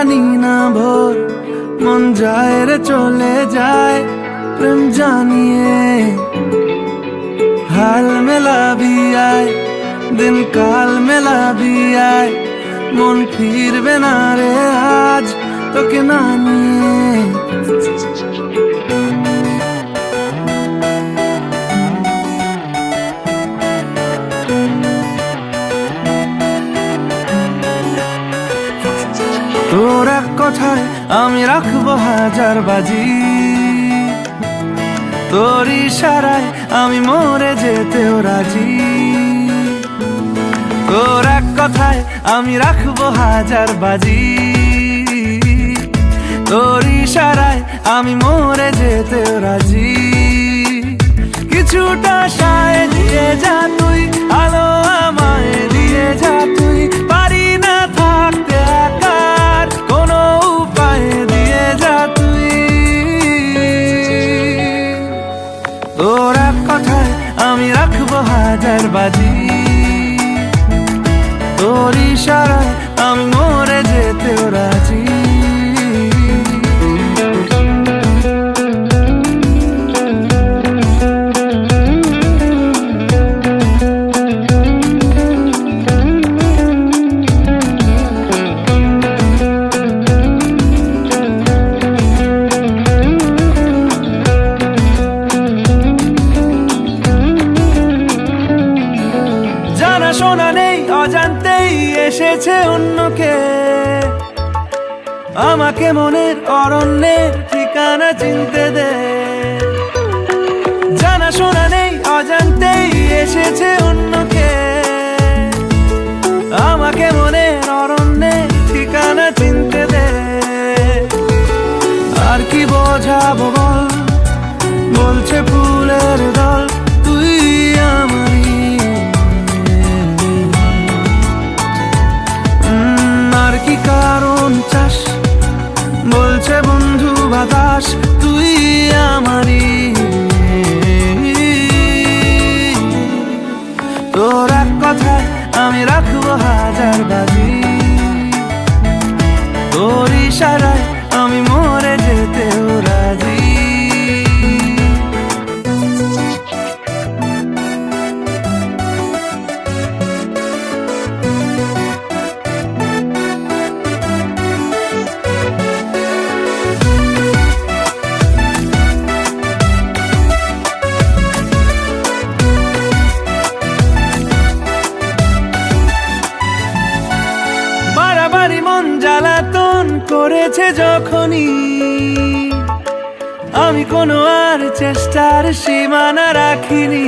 জানি না ভোর মন যায় রে চলে যায় প্রেম জানিয়ে हाल मिला भी आए दिन काल मिला भी आए मन फिर बिना रे आज तो के नानी তোর এক কথায় আমি রাখবো হাজার বাজি তোর ইশারায় আমি মরে যেতেও রাজি তোর এক কথায় আমি রাখবো হাজার বাজি তোর ইশারায় আমি মরে যেতেও রাজি কিছুটা সায় দিয়ে যা তুই আলো আমায় দিয়ে যা তুই পারি না থাকতে একার কোনো উপায় দিয়ে যা তুই তোর এক কথায় আমি রাখবো হাজার বাজি তোর ইশারায় আমি মরে যেতেও রাজি শোনা নেই অজান্তেই এসেছে অন্যকে আমাকে মনের অরণ্যের ঠিকানা চিনতে দে জানা শোনা নেই অজান্তেই এসেছে অন্যকে আমাকে মনের অরণ্যের ঠিকানা চিনতে দে আর কি বোঝাবো বল বলছে ফুলের দল তুই আমারই কি কারণ চাস বলছে বন্ধু বাতাস তুই আমারই তোর এক কথায় আমি রাখবো হাজার বাজি তোর ইশারায় আমি মরে যেতেও রাজি মন জ্বালাতন করেছে যখনই আমি কোনো আর চেষ্টার সীমানা রাখিনি